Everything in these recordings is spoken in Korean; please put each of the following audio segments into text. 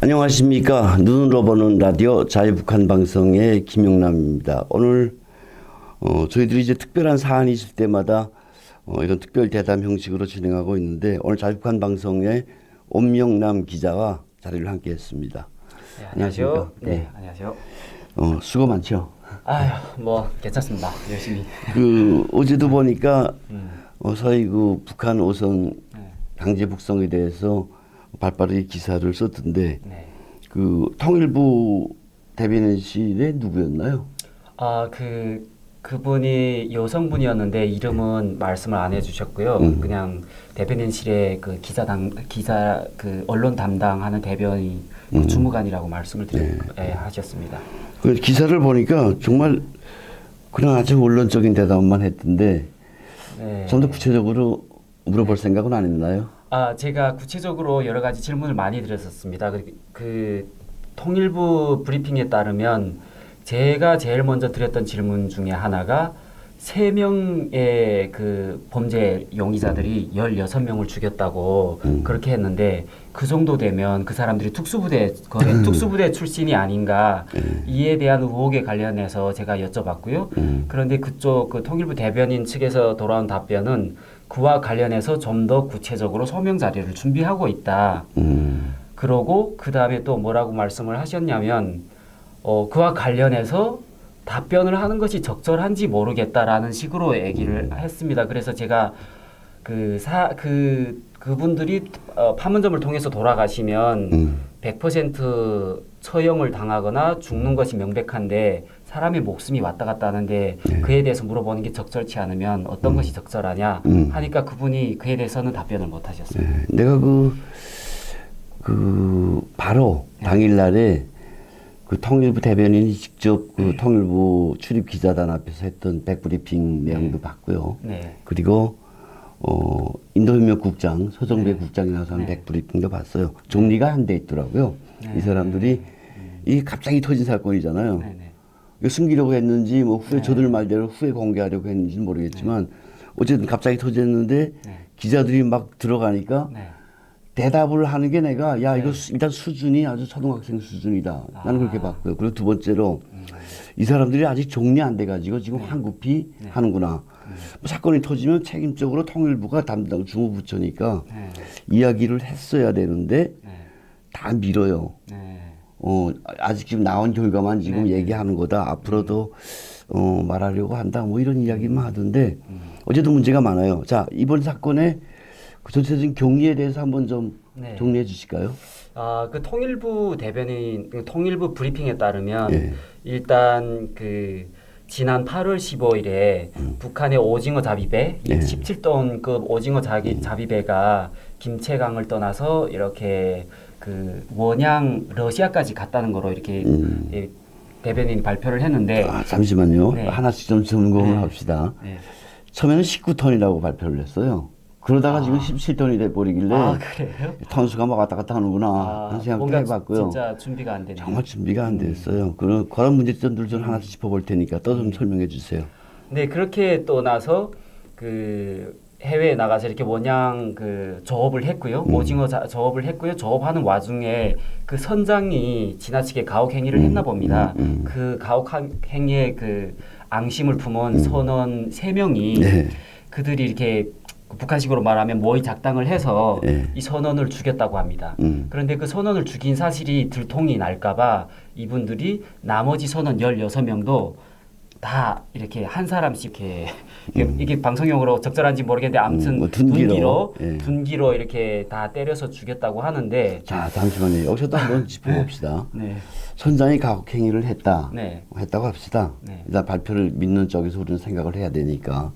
안녕하십니까. 눈으로 보는 라디오 자유북한 방송의 김용남입니다. 오늘 저희들이 이제 특별한 사안이 있을 때마다 이런 특별 대담 형식으로 진행하고 있는데 오늘 자유북한 방송의 엄명남 기자와 자리를 함께 했습니다. 네, 안녕하세요. 네, 안녕하세요. 수고 많죠? 아유, 뭐 괜찮습니다. 열심히. 어제도 보니까 서해 북한 오선 강제 북송에 대해서 발빠르게 기사를 썼던데 네. 통일부 대변인실의 누구였나요? 그분이 여성분이었는데 이름은 말씀을 안 해주셨고요. 그냥 대변인실의 기자 언론 담당하는 대변인 주무관이라고 말씀을 하셨습니다. 그 기사를 보니까 정말 그냥 아주 원론적인 대답만 했던데 네. 좀 더 구체적으로 물어볼 생각은 안 했나요? 제가 구체적으로 여러 가지 질문을 많이 드렸었습니다. 통일부 브리핑에 따르면 제가 제일 먼저 드렸던 질문 중에 하나가 3명의 범죄 용의자들이 16명을 죽였다고 그렇게 했는데 그 정도 되면 그 사람들이 특수부대 출신이 아닌가 이에 대한 의혹에 관련해서 제가 여쭤봤고요. 그런데 그쪽 통일부 대변인 측에서 돌아온 답변은 그와 관련해서 좀 더 구체적으로 소명 자료를 준비하고 있다. 그러고 그 다음에 또 뭐라고 말씀을 하셨냐면 그와 관련해서 답변을 하는 것이 적절한지 모르겠다라는 식으로 얘기를 했습니다. 그래서 제가 그분들이 판문점을 통해서 돌아가시면 100% 처형을 당하거나 죽는 것이 명백한데 사람의 목숨이 왔다 갔다 하는데 그에 대해서 물어보는 게 적절치 않으면 어떤 것이 적절하냐 하니까 그분이 그에 대해서는 답변을 못 하셨어요. 내가 바로 당일날에 통일부 대변인이 직접 통일부 출입 기자단 앞에서 했던 백브리핑 내용도 봤고요. 네. 그리고 인도협력국장 서정배 국장이 나서 한 백브리핑도 봤어요. 정리가 안 돼 있더라고요. 이 사람들이 이 갑자기 터진 사건이잖아요. 이거 숨기려고 했는지 후에 저들 말대로 후에 공개하려고 했는지는 모르겠지만 어쨌든 갑자기 터졌는데 기자들이 막 들어가니까 대답을 하는 게 내가 이거 일단 수준이 아주 초등학생 수준이다. 나는 그렇게 봤고요. 그리고 두 번째로 이 사람들이 아직 정리 안 돼가지고 지금 황급히 하는구나. 사건이 터지면 책임적으로 통일부가 담당 주무부처니까 이야기를 했어야 되는데 다 밀어요. 아직 지금 나온 결과만 지금 얘기하는 거다. 앞으로도 말하려고 한다. 이런 이야기만 하던데 어제도 문제가 많아요. 자, 이번 사건의 전체적인 경위에 대해서 한번 좀 정리해 주실까요? 통일부 대변인, 통일부 브리핑에 따르면 일단 지난 8월 15일에 북한의 오징어 잡이배, 17톤급 오징어 잡이배가 김체강을 떠나서 이렇게 원양 러시아까지 갔다는 거로 이렇게 대변인이 발표를 했는데 잠시만요. 하나씩 좀 점검을 합시다. 처음에는 19톤이라고 발표를 했어요. 그러다가 지금 17톤이 돼버리길래 그래요? 톤수가 왔다 갔다 하는구나 하는 생각도 해봤고요. 진짜 준비가 안 되네요. 정말 준비가 안 됐어요. 그런 문제점들 좀 하나씩 짚어볼 테니까 또 좀 설명해 주세요. 네, 그렇게 또 나서 해외에 나가서 이렇게 원양 조업을 했고요. 오징어 조업을 했고요. 조업하는 와중에 선장이 지나치게 가혹 행위를 했나 봅니다. 그 가혹 행위에 앙심을 품은 선원 3명이 그들이 이렇게 북한식으로 말하면 모의 작당을 해서 이 선원을 죽였다고 합니다. 그런데 그 선원을 죽인 사실이 들통이 날까봐 이분들이 나머지 선원 16명도 다 이렇게 한 사람씩 이게 방송용으로 적절한지 모르겠는데 아무튼 둔기로 이렇게 다 때려서 죽였다고 하는데 자, 잠시만요. 여기서도 한번 짚어봅시다. 선장이 가혹행위를 했다고 합시다. 일단 발표를 믿는 쪽에서 우리는 생각을 해야 되니까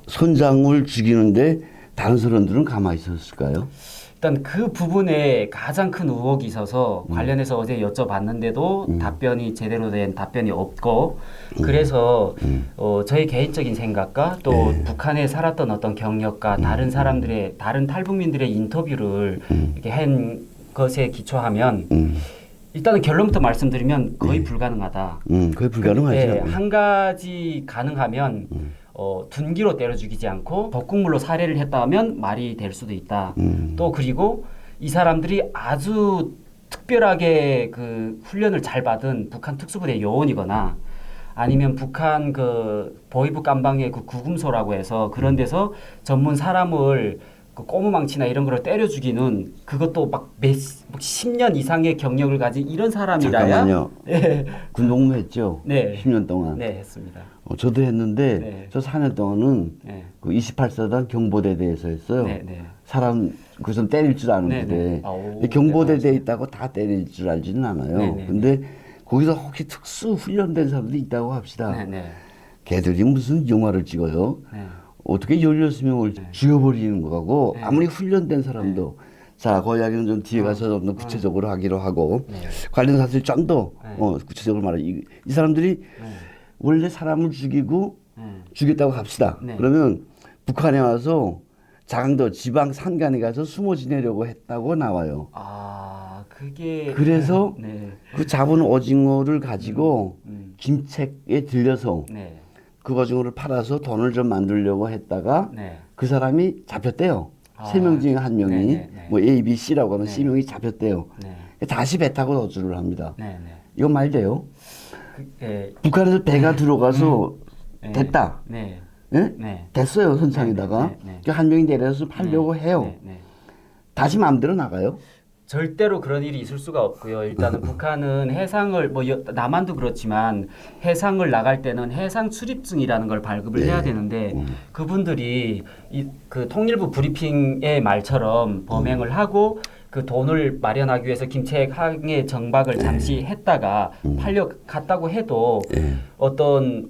선장을 죽이는데 다른 선원들은 가만히 있었을까요? 일단 그 부분에 가장 큰 의혹이 있어서 관련해서 어제 여쭤봤는데도 답변이 제대로 된 답변이 없고 그래서 저희 개인적인 생각과 또 북한에 살았던 어떤 경력과 다른 탈북민들의 인터뷰를 이렇게 한 것에 기초하면 일단은 결론부터 말씀드리면 거의 불가능하다. 거의 불가능하죠. 한 가지 가능하면 둔기로 때려 죽이지 않고 적국물로 살해를 했다면 말이 될 수도 있다. 또 그리고 이 사람들이 아주 특별하게 그 훈련을 잘 받은 북한 특수부대 요원이거나 아니면 북한 그 보위부 깜방의 그 구금소라고 해서 그런 데서 전문 사람을 그 꼬무망치나 이런 거를 때려 죽이는 그것도 막 10년 이상의 경력을 가진 이런 사람이라야. 잠깐만요. 네. 군복무 했죠? 네. 10년 동안. 네, 했습니다. 저도 했는데 네. 저 4년 동안은 네. 그 28사단 경보대대에서 했어요. 네, 네. 사람 그좀 때릴 줄 아는 네, 부대. 네. 아오, 근데 경보대대에 대단하시네. 있다고 다 때릴 줄 알지는 않아요. 네, 네, 근데 거기서 혹시 특수 훈련된 사람들이 있다고 합시다. 네, 네. 걔들이 무슨 영화를 찍어요? 네. 어떻게 16명을 죽여버리는 거고 네. 아무리 훈련된 사람도 자, 그 이야기는 좀 뒤에 가서 좀 더 구체적으로 하기로 하고 네. 관련 사실 좀 더 네. 구체적으로 말해. 이 사람들이 네. 원래 사람을 죽이고 네. 죽였다고 합시다. 네. 그러면 북한에 와서 장도 지방 산간에 가서 숨어 지내려고 했다고 나와요. 아, 그게 그래서 네. 그 잡은 오징어를 가지고 김책에 들려서 네. 그 오징어를 팔아서 돈을 좀 만들려고 했다가 네. 그 사람이 잡혔대요. 아, 세 명 중에 한 명이 네네네. 뭐 A, B, C라고 하면 네. C 명이 잡혔대요. 네. 다시 배 타고 도주를 합니다. 네, 네. 이거 말 돼요? 네. 북한에서 배가 들어가서 네. 됐다. 네. 예? 네. 됐어요, 선상에다가. 네, 네, 네. 그 한 명이 내려서 팔려고 해요. 네, 네. 다시 마음대로 나가요. 절대로 그런 일이 있을 수가 없고요. 일단은 북한은 해상을 남한도 그렇지만 해상을 나갈 때는 해상 출입증이라는 걸 발급을 해야 되는데 그분들이 그 통일부 브리핑의 말처럼 범행을 하고 그 돈을 마련하기 위해서 김책항에 정박을 잠시 했다가 팔려갔다고 해도 어떤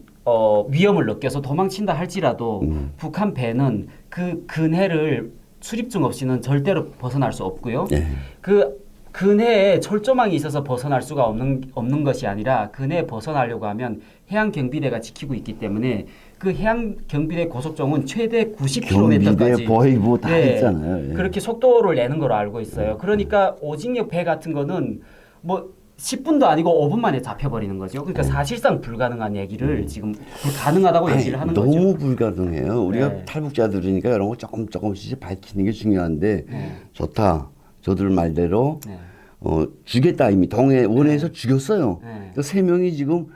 위험을 느껴서 도망친다 할지라도 북한 배는 그 근해를 출입증 없이는 절대로 벗어날 수 없고요. 그 근해에 철조망이 있어서 벗어날 수가 없는 것이 아니라 근해에 벗어나려고 하면 해양경비대가 지키고 있기 때문에 그 해양경비대 고속정은 최대 90km까지 경비대, 보위부 다 있잖아요. 예. 그렇게 속도를 내는 걸로 알고 있어요. 그러니까 오징어 배 같은 거는 뭐 10분도 아니고 5분 만에 잡혀버리는 거죠. 그러니까 사실상 불가능한 얘기를 지금 불가능하다고 얘기를 하는 너무 거죠. 불가능해요. 우리가 네. 탈북자들이니까 이런 거 조금씩 밝히는 게 중요한데 좋다. 저들 말대로 네. 죽였다 이미 원해에서 죽였어요. 네. 그 세 명이 지금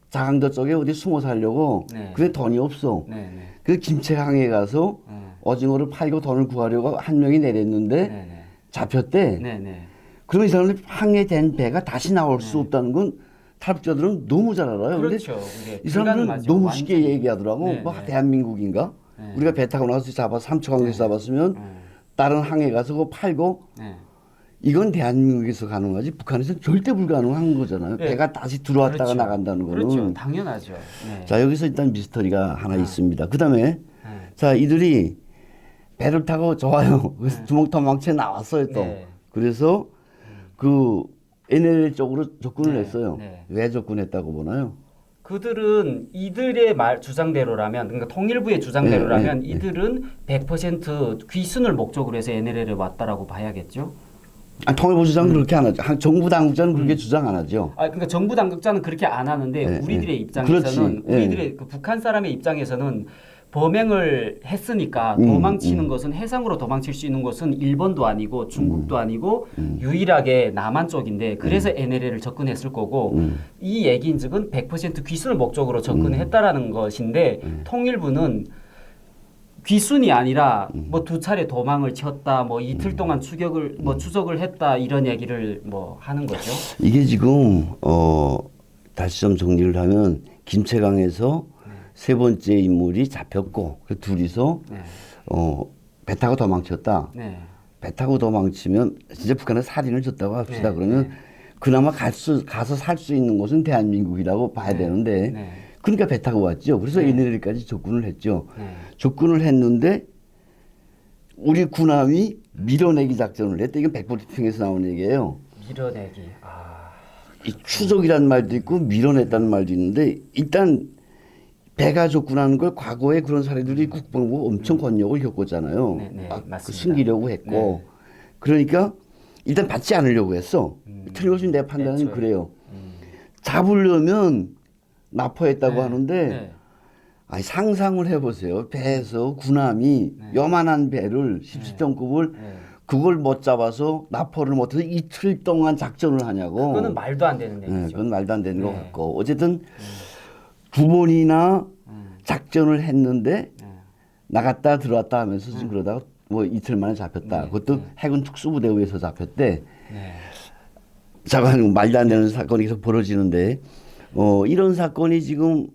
자강도 쪽에 어디 숨어 살려고 네. 근데 돈이 없어. 네, 네. 그 김책항에 가서 오징어를 팔고 돈을 구하려고 한 명이 내렸는데 네, 네. 잡혔대. 네, 네. 그러면 이 사람들이 항해된 배가 다시 나올 수 없다는 건 탈북자들은 너무 잘 알아요. 그렇죠. 근데 이 사람들은 불가능하죠. 너무 쉽게 완전히. 얘기하더라고. 네, 뭐 네. 대한민국인가? 네. 우리가 배 타고 나서 삼척항에서 잡았으면 다른 항해 가서 그거 팔고 네. 이건 대한민국에서 가능하지 북한에서는 절대 불가능한 거잖아요. 네. 배가 다시 들어왔다가 그렇죠. 나간다는 거는. 그렇죠. 당연하죠. 네. 자 여기서 일단 미스터리가 하나 있습니다. 그 다음에 네. 자 이들이 배를 타고 좋아요. 그래서 두목도망치에 나왔어요 또. 네. 그래서 그 NLL 쪽으로 접근을 네. 했어요. 네. 왜 접근했다고 보나요? 그들은 이들의 주장대로라면 그러니까 통일부의 주장대로라면 네, 네, 이들은 100% 귀순을 목적으로 해서 NLL에 왔다라고 봐야겠죠. 통일부 주장은 그렇게 안 하죠. 정부 당국자는 그렇게 주장 안 하죠. 그러니까 정부 당국자는 그렇게 안 하는데 네, 우리들의 네. 입장에서는 그렇지. 우리들의 그 북한 사람의 입장에서는 범행을 했으니까 도망치는 것은 해상으로 도망칠 수 있는 것은 일본도 아니고 중국도 아니고 유일하게 남한 쪽인데 그래서 NLL을 접근했을 거고 이 얘기인즉은 100% 귀순을 목적으로 접근했다라는 것인데 통일부는 귀순이 아니라 뭐 두 차례 도망을 쳤다, 뭐 이틀 동안 추적을 했다 이런 얘기를 뭐 하는 거죠. 이게 지금 다시 좀 정리를 하면 김책항에서 세 번째 인물이 잡혔고 그 둘이서 네. 배 타고 도망쳤다. 네. 배 타고 도망치면 진짜 북한에 살인을 줬다고 합시다. 네, 그러면 네. 그나마 가서 살 수 있는 곳은 대한민국이라고 봐야 네, 되는데 네. 그러니까 배 타고 왔죠. 그래서 네. NLL까지 접근을 했죠. 네. 접근을 했는데 우리 군함이 밀어내기 작전을 했대. 이건 백브리핑에서 나온 얘기예요. 밀어내기. 이 추적이라는 말도 있고 밀어냈다는 말도 있는데 일단 배가 접근하는 걸 과거에 그런 사례들이 국방부가 엄청 권력을 겪었잖아요. 네, 네, 막 맞습니다. 숨기려고 했고 그러니까 일단 받지 않으려고 했어. 틀림없이 내 판단은 애초에. 그래요. 잡으려면 납포했다고 네, 하는데 네. 아니, 상상을 해보세요. 배에서 군함이 네. 요만한 배를 17톤급을 네. 그걸 못 잡아서 납포를 못해서 이틀 동안 작전을 하냐고. 그거는 말도 안 되는 얘기죠. 네, 그건 말도 안 되는 것 네. 같고 어쨌든 두 번이나 작전을 했는데 나갔다 들어왔다 하면서 지금 그러다가 뭐 이틀 만에 잡혔다. 그것도 해군 특수부대에 의해서 잡혔대. 네. 잠깐 말도 안 되는 사건이 계속 벌어지는데 이런 사건이 지금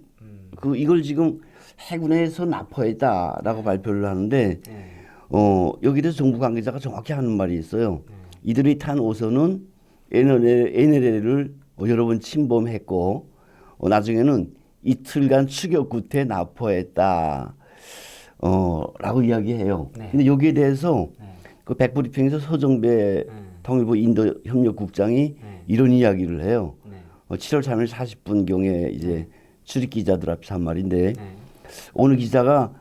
이걸 지금 해군에서 납포했다라고 발표를 하는데 여기 대해서 정부 관계자가 정확히 하는 말이 있어요. 이들이 탄 오선은 NLL을 여러 번 침범했고 나중에는 이틀간 추격 끝에 납포했다. 라고 이야기해요. 네. 근데 여기에 대해서 네. 그 백브리핑에서 서정배 통일부 인도협력국장이 이런 이야기를 해요. 네. 7월 3일 40분경에 이제 출입 기자들 앞에서 한 말인데 네. 오늘 기자가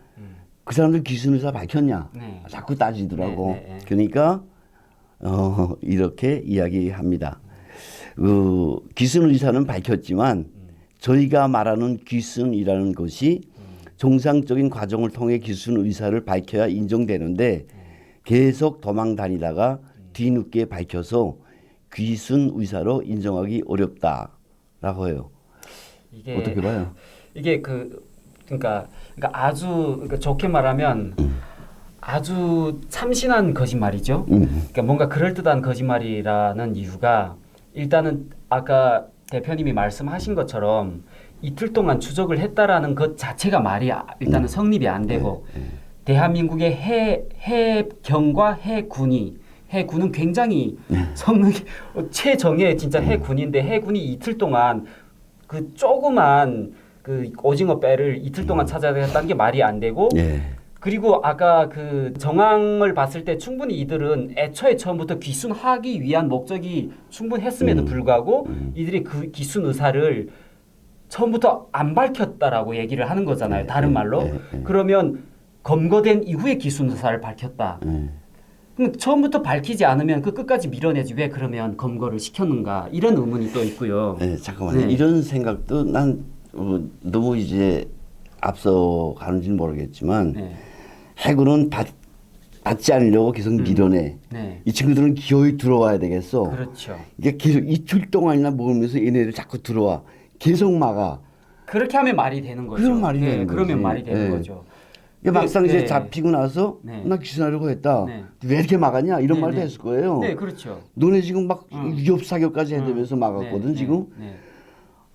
그 사람들 기순 의사 밝혔냐? 네. 자꾸 따지더라고. 네, 네, 네. 그러니까 이렇게 이야기합니다. 그 기순 의사는 밝혔지만 저희가 말하는 기순이라는 것이 정상적인 과정을 통해 기순 의사를 밝혀야 인정되는데 계속 도망 다니다가 뒤늦게 밝혀서 귀순 의사로 인정하기 어렵다라고 해요. 이게 어떻게 봐요? 이게 그러니까 아주 그러니까 좋게 말하면 아주 참신한 거짓말이죠. 그러니까 뭔가 그럴듯한 거짓말이라는 이유가 일단은 아까 대표님이 말씀하신 것처럼 이틀 동안 추적을 했다라는 것 자체가 말이 일단은 성립이 안 되고 대한민국의 해경과 해군은 굉장히 성능이 최정예 진짜 해군인데 해군이 이틀 동안 그 조그만 그 오징어 뼈를 이틀 동안 찾아냈다는 게 말이 안 되고 그리고 아까 그 정황을 봤을 때 충분히 이들은 애초에 처음부터 귀순하기 위한 목적이 충분했음에도 불구하고 이들이 그 귀순 의사를 처음부터 안 밝혔다라고 얘기를 하는 거잖아요. 다른 말로. 그러면 검거된 이후에 귀순 의사를 밝혔다. 그럼 처음부터 밝히지 않으면 그 끝까지 밀어내지 왜 그러면 검거를 시켰는가 이런 의문이 또 있고요. 네, 잠깐만요. 이런 생각도 난 너무 이제 앞서 가는지는 모르겠지만 해군은 받지 않으려고 계속 밀어내. 이 친구들은 기어이 들어와야 되겠어. 그렇죠. 이게 계속 이틀 동안이나 먹으면서 얘네를 자꾸 들어와. 계속 막아. 그렇게 하면 말이 되는 거죠. 그런 말이 되는 그러면 거지. 말이 되는 거죠. 막상 이제 잡히고 나서 나 귀순하려고 했다. 왜 이렇게 막았냐? 이런 말도 했을 거예요. 네, 그렇죠. 너네 지금 막 위협 사격까지 해대면서 막았거든 지금.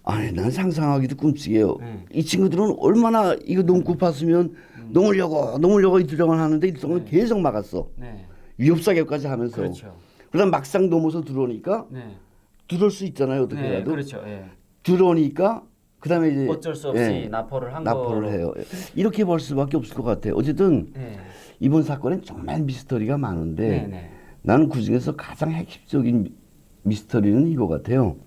아니 난 상상하기도 끔찍해요. 이 친구들은 얼마나 이거 너무 고팠으면 넘으려고 이틀 동안 하는데 이틀 동안 계속 막았어. 위협 사격까지 하면서. 그렇죠. 그다음 막상 넘어서 들어오니까 들어올 수 있잖아요 어떻게라도. 그렇죠. 들어오니까 그다음에 이제 어쩔 수 없이 납포를 한 거. 납포를 해요. 이렇게 볼 수밖에 없을 것 같아요. 어쨌든 이번 사건엔 정말 미스터리가 많은데 나는 그 중에서 가장 핵심적인 미스터리는 이거 같아요.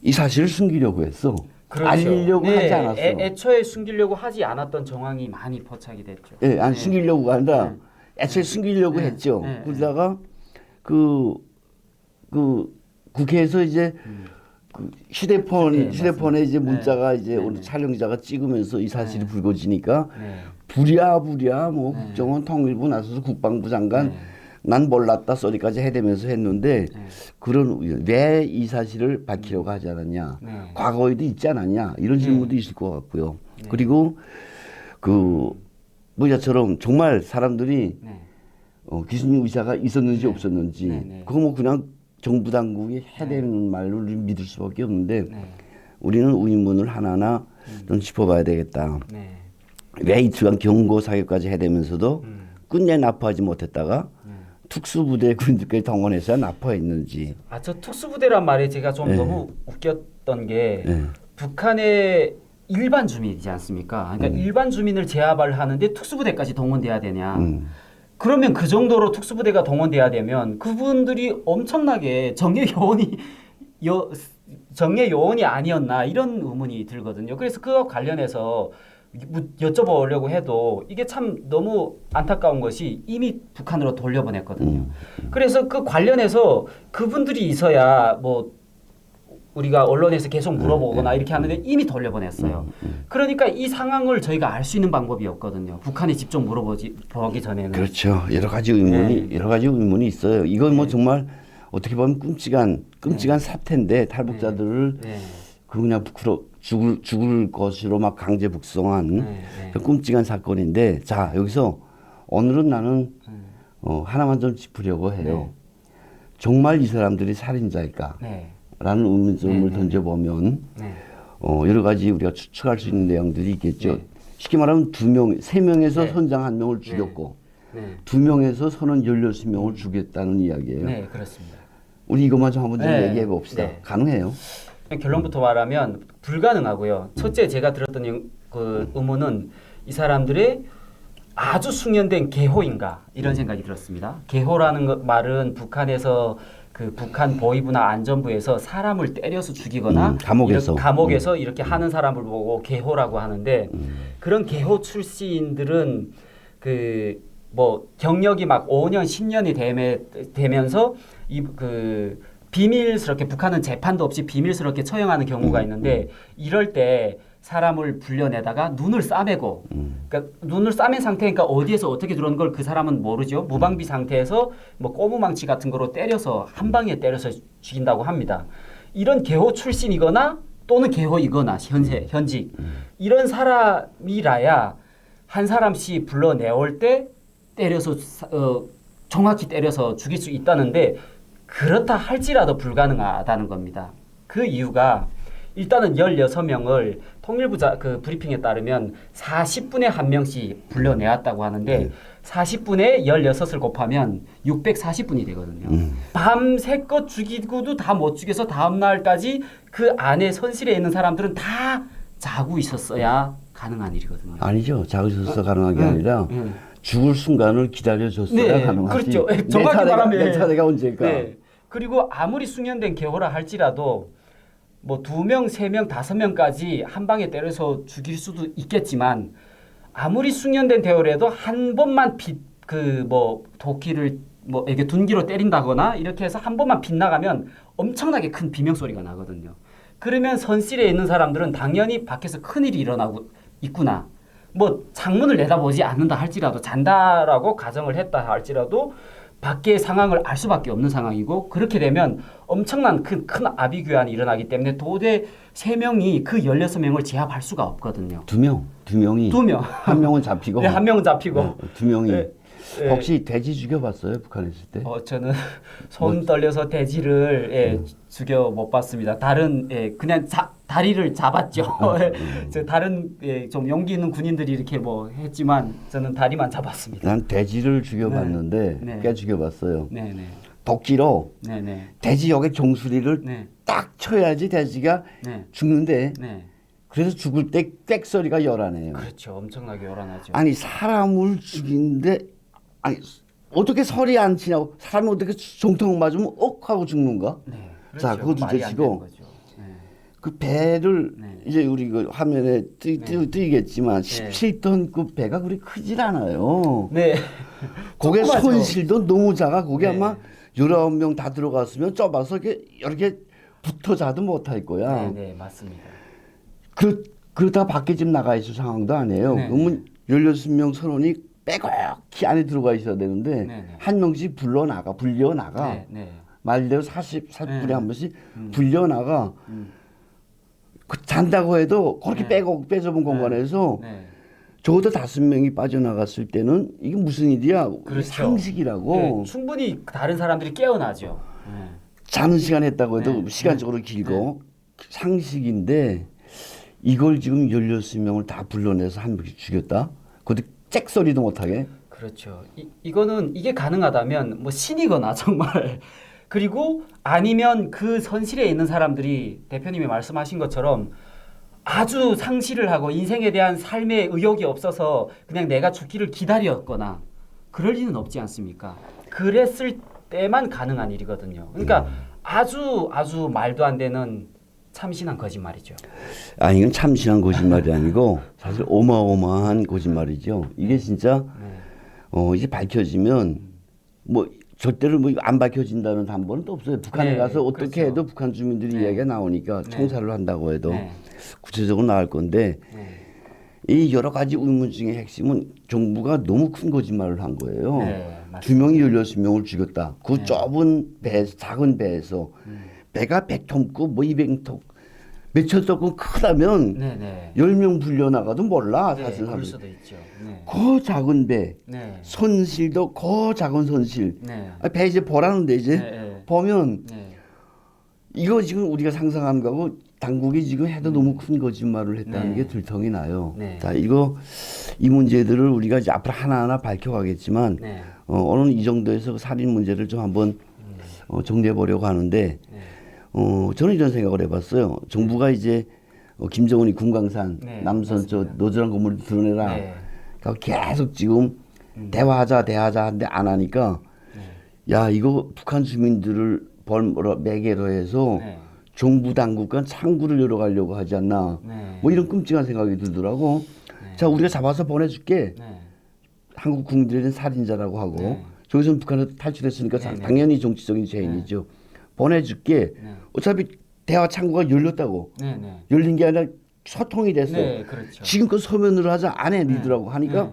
이 사실을 숨기려고 했어. 그렇죠. 알리려고 하지 않았어. 애초에 숨기려고 하지 않았던 정황이 많이 포착이 됐죠. 숨기려고가 아니라 애초에 숨기려고 했죠. 그러다가 그 국회에서 이제 그 휴대폰에 이제 문자가 이제 오늘 촬영자가 찍으면서 이 사실이 불거지니까 부랴부랴 뭐 국정원 통일부 나서서 국방부 장관 난 몰랐다 소리까지 해대면서 했는데 그런 왜 이 사실을 밝히려고 하지 않았냐 과거에도 있지 않았냐 이런 질문도 있을 것 같고요. 그리고 그 뭐야처럼 정말 사람들이 귀순 의사가 있었는지 없었는지 그거 뭐 그냥 정부 당국이 해대는 말로 믿을 수밖에 없는데 우리는 의문을 하나하나 좀 짚어봐야 되겠다. 왜 이틀간 경고 사격까지 해대면서도 끝내 납포하지 못했다가 특수부대 군들까지 동원해서 납포했는지. 저 특수부대란 말이 제가 좀 너무 웃겼던 게 북한의 일반 주민이지 않습니까? 그러니까 일반 주민을 제압을 하는데 특수부대까지 동원돼야 되냐? 그러면 그 정도로 특수부대가 동원돼야 되면 그분들이 엄청나게 정예 요원이 아니었나 이런 의문이 들거든요. 그래서 그와 관련해서 여쭤보려고 해도 이게 참 너무 안타까운 것이 이미 북한으로 돌려보냈거든요. 그래서 그 관련해서 그분들이 있어야 뭐 우리가 언론에서 계속 물어보거나 이렇게 하는데 이미 돌려보냈어요. 그러니까 이 상황을 저희가 알 수 있는 방법이 없거든요. 북한에 직접 보기 전에는. 그렇죠. 여러 가지 의문이 있어요. 이건 뭐 정말 어떻게 보면 끔찍한 사태인데 탈북자들을 그냥 죽을 것으로 막 강제 북송한 끔찍한 사건인데, 자 여기서 오늘은 나는 하나만 좀 짚으려고 해요. 정말 이 사람들이 살인자일까? 라는 의문점을 던져보면 여러 가지 우리가 추측할 수 있는 내용들이 있겠죠. 쉽게 말하면 3명에서 선장 1명을 죽였고 2명에서 선원 16명을 죽였다는 이야기예요. 네, 그렇습니다. 우리 이것만 좀 한번 좀 얘기해 봅시다. 가능해요? 결론부터 말하면 불가능하고요. 첫째 제가 들었던 그 의문은 이 사람들의 아주 숙련된 개호인가 이런 생각이 들었습니다. 개호라는 말은 북한에서 그 북한 보위부나 안전부에서 사람을 때려서 죽이거나 감옥에서 이렇게 하는 사람을 보고 개호라고 하는데 그런 개호 출신들은 그 뭐 경력이 막 5년 10년이 되면서 이 그 비밀스럽게 북한은 재판도 없이 비밀스럽게 처형하는 경우가 있는데 이럴 때 사람을 불려내다가 눈을 싸매고 그러니까 눈을 싸맨 상태니까 어디에서 어떻게 들어온 걸 그 사람은 모르죠. 무방비 상태에서 뭐 꼬무망치 같은 거로 때려서 한 방에 때려서 죽인다고 합니다. 이런 개호 출신이거나 또는 개호이거나 현직 이런 사람이라야 한 사람씩 불러내올 때 때려서 정확히 때려서 죽일 수 있다는데 그렇다 할지라도 불가능하다는 겁니다. 그 이유가 일단은 16명을 통일부 그 브리핑에 따르면 40분에 한 명씩 불려내왔다고 하는데 40분에 16을 곱하면 640분이 되거든요. 밤새껏 죽이고도 다 못 죽여서 다음 날까지 그 안에 선실에 있는 사람들은 다 자고 있었어야 가능한 일이거든요. 아니죠. 자고 있어서 가능한 게 아니라 죽을 순간을 기다려줬어야 가능하지. 그렇죠. 정확히 말하면 내 차례가 언제일까. 그리고 아무리 숙련된 개호라 할지라도 뭐 2명, 3명, 5명까지 한 방에 때려서 죽일 수도 있겠지만 아무리 숙련된 대우라도 한 번만 도끼를 뭐 이게 둔기로 때린다거나 이렇게 해서 한 번만 빗나가면 엄청나게 큰 비명 소리가 나거든요. 그러면 선실에 있는 사람들은 당연히 밖에서 큰일이 일어나고 있구나. 뭐 창문을 내다보지 않는다 할지라도 잔다라고 가정을 했다 할지라도 밖의 상황을 알 수밖에 없는 상황이고 그렇게 되면 엄청난 큰 아비규환이 일어나기 때문에 도대 3명이 그 16명을 제압할 수가 없거든요. 2명. 한 명은 잡히고. 네, 한 명은 잡히고. 2명이. 혹시 돼지 죽여봤어요? 북한에 있을 때? 저는 손 떨려서 돼지를 죽여 못 봤습니다. 다른 그냥 다리를 잡았죠. 다른 좀 용기 있는 군인들이 이렇게 뭐 했지만 저는 다리만 잡았습니다. 난 돼지를 죽여봤는데 꽤 죽여봤어요. 도끼로 돼지 여기 종수리를 딱 쳐야지 돼지가 죽는데 그래서 죽을 때 꽥소리가 요란해요. 그렇죠. 엄청나게 요란하죠. 아니 사람을 죽이는데 아니 어떻게 설이 안 치냐고 사람이 어떻게 정통 맞으면 억 하고 죽는가? 그렇죠. 자 그거 둘째치고 그 배를 이제 우리 그 화면에 뜨이겠지만 17톤 그 배가 그리 크질 않아요. 거기에 손실도 너무 작아. 거기 아마 19명 다 들어갔으면 좁아서 이렇게 붙어 자도 못할 거야. 네, 맞습니다. 그러다가 밖에 집 나가 있을 상황도 아니에요. 그러면 16명 선원이 빼곡히 안에 들어가 있어야 되는데 한 명씩 불려나가 말대로 40분에 한 번씩 불려나가 잔다고 해도 그렇게 빼좁은 공간에서 적어도 5명이 빠져나갔을 때는 이게 무슨 일이야? 그렇죠. 상식이라고. 충분히 다른 사람들이 깨어나죠. 자는 시간 했다고 해도 시간적으로 길고 상식인데 이걸 지금 16명을 다 불러내서 한 명씩 죽였다? 그것도 잭소리도 못하게? 그렇죠. 이게 가능하다면 뭐 신이거나 정말 그리고 아니면 그 선실에 있는 사람들이 대표님이 말씀하신 것처럼 아주 상실을 하고 인생에 대한 삶의 의욕이 없어서 그냥 내가 죽기를 기다렸거나 그럴 리는 없지 않습니까? 그랬을 때만 가능한 일이거든요. 그러니까 아주 말도 안 되는 참신한 거짓말이죠. 아니 이건 참신한 거짓말이 아니고 사실 어마어마한 거짓말이죠. 이게 진짜 이제 밝혀지면 뭐 절대로 뭐 안 밝혀진다는 담보는 또 없어요. 북한에 네, 가서 어떻게 그렇죠. 해도 북한 주민들이 네. 이야기가 나오니까 네. 청사를 한다고 해도 네. 구체적으로 나올 건데 네. 이 여러 가지 의문중의 핵심은 정부가 너무 큰 거짓말을 한 거예요. 네, 두 명이 16명을 죽였다. 그 네. 좁은 배, 작은 배에서 배가 100톤급 뭐 200톤 몇천 톤급 크다면 네, 네. 10명 불려나가도 몰라 네, 사실. 그럴 수도 있죠. 네. 그 작은 배 네. 손실도 그 작은 손실. 네. 배 이제 보라는데 이제 네, 네. 보면 네. 이거 지금 우리가 상상하는 거하고 당국이 지금 해도 너무 큰 거짓말을 했다는 네. 게 들통이 나요. 네. 자, 이 문제들을 우리가 이제 앞으로 하나하나 밝혀가겠지만 네. 오늘 이 정도에서 살인 문제를 좀 한번 정리해 보려고 하는데 네. 저는 이런 생각을 해봤어요. 정부가 이제 김정은이 금강산 네, 남선 저 맞습니다. 노즐한 건물을 드러내라. 네. 그러니까 계속 지금 대화하자 하는데 안 하니까 야 이거 북한 주민들을 매개로 해서 네. 정부 당국과 창구를 열어가려고 하지 않나. 네. 뭐 이런 끔찍한 생각이 들더라고. 네. 자 우리가 잡아서 보내줄게. 네. 한국 국민들은 살인자라고 하고 네. 저기서는 북한에서 탈출했으니까 네, 네. 당연히 정치적인 죄인이죠. 보내줄게. 네. 어차피 대화 창구가 열렸다고. 네, 네. 열린 게 아니라 소통이 됐어. 네, 그렇죠. 지금껏 서면으로 하자 안 해 니들하고 하니까 네.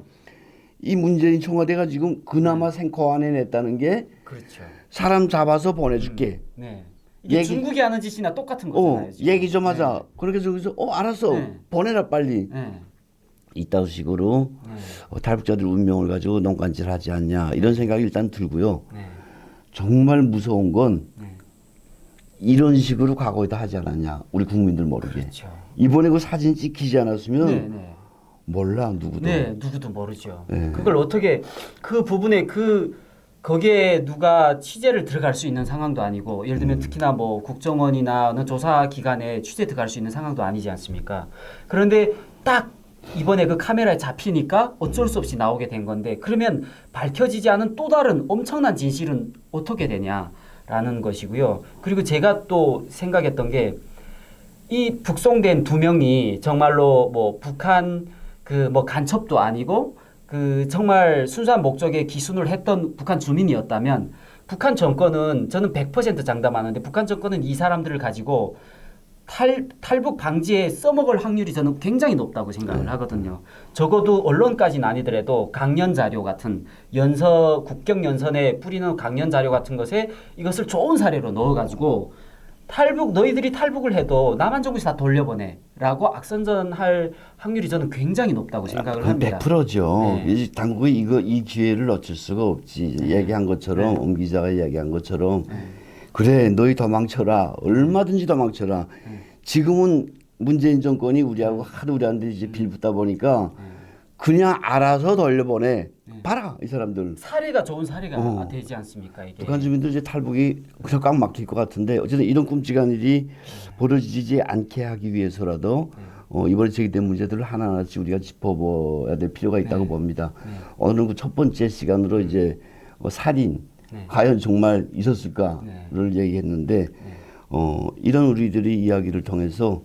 이 문재인 청와대가 지금 그나마 생코 안 해냈다는 게 그렇죠. 사람 잡아서 보내줄게. 네. 이게 얘기- 중국이 하는 짓이나 똑같은 거잖아요. 지금. 얘기 좀 하자. 그렇게 저기서 알았어. 네. 보내라 빨리. 네. 이따 식으로 네. 탈북자들 운명을 가지고 농간질하지 않냐 이런 생각이 일단 들고요. 네. 정말 무서운 건 네. 이런 식으로 과거에도 하지 않았냐 우리 국민들 모르게. 그렇죠. 이번에 그 사진 찍히지 않았으면 네, 네. 몰라 누구도. 네, 누구도 모르죠. 네. 그걸 어떻게 그 부분에 거기에 누가 취재를 들어갈 수 있는 상황도 아니고 예를 들면 특히나 뭐 국정원이나 어느 조사 기관에 취재 들어갈 수 있는 상황도 아니지 않습니까? 그런데 딱 이번에 그 카메라에 잡히니까 어쩔 수 없이 나오게 된 건데 그러면 밝혀지지 않은 또 다른 엄청난 진실은 어떻게 되냐라는 것이고요. 그리고 제가 또 생각했던 게 이 북송된 두 명이 정말로 뭐 북한 그 뭐 간첩도 아니고 그 정말 순수한 목적에 기순을 했던 북한 주민이었다면 북한 정권은 저는 100% 장담하는데 북한 정권은 이 사람들을 가지고 탈북 방지에 써먹을 확률이 저는 굉장히 높다고 생각을 하거든요. 적어도 언론까지는 아니더라도 강연 자료 같은 국경 연선에 뿌리는 강연 자료 같은 것에 이것을 좋은 사례로 넣어가지고 너희들이 탈북을 해도 남한 정부에서 다 돌려보내라고 악선전할 확률이 저는 굉장히 높다고 생각을 합니다. 100%죠. 네. 당국이 이 기회를 놓칠 수가 없지. 얘기한 것처럼 엄 기자가 이야기한 것처럼 그래 너희 도망쳐라. 얼마든지 도망쳐라. 지금은 문재인 정권이 우리하고 하도 우리한테 이제 빌붙다 보니까 그냥 알아서 돌려보내. 봐라 이 사람들. 사례가 좋은 사례가 되지 않습니까? 이게. 북한 주민들 이제 탈북이 그냥 꽉 막힐 것 같은데 어쨌든 이런 끔찍한 일이 벌어지지 않게 하기 위해서라도 이번에 제기된 문제들을 하나하나씩 우리가 짚어봐야 될 필요가 있다고 봅니다. 오늘은 그 첫 번째 시간으로 이제 살인 과연 정말 있었을까를 얘기했는데 이런 우리들의 이야기를 통해서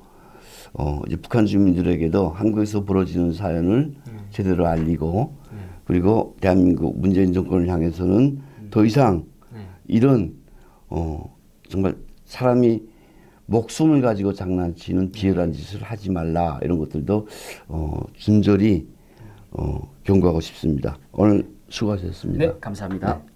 이제 북한 주민들에게도 한국에서 벌어지는 사연을 제대로 알리고 그리고 대한민국 문재인 정권을 향해서는 더 이상 이런 정말 사람이 목숨을 가지고 장난치는 비열한 짓을 하지 말라 이런 것들도 준절히 경고하고 싶습니다. 오늘 수고하셨습니다. 네, 감사합니다. 네.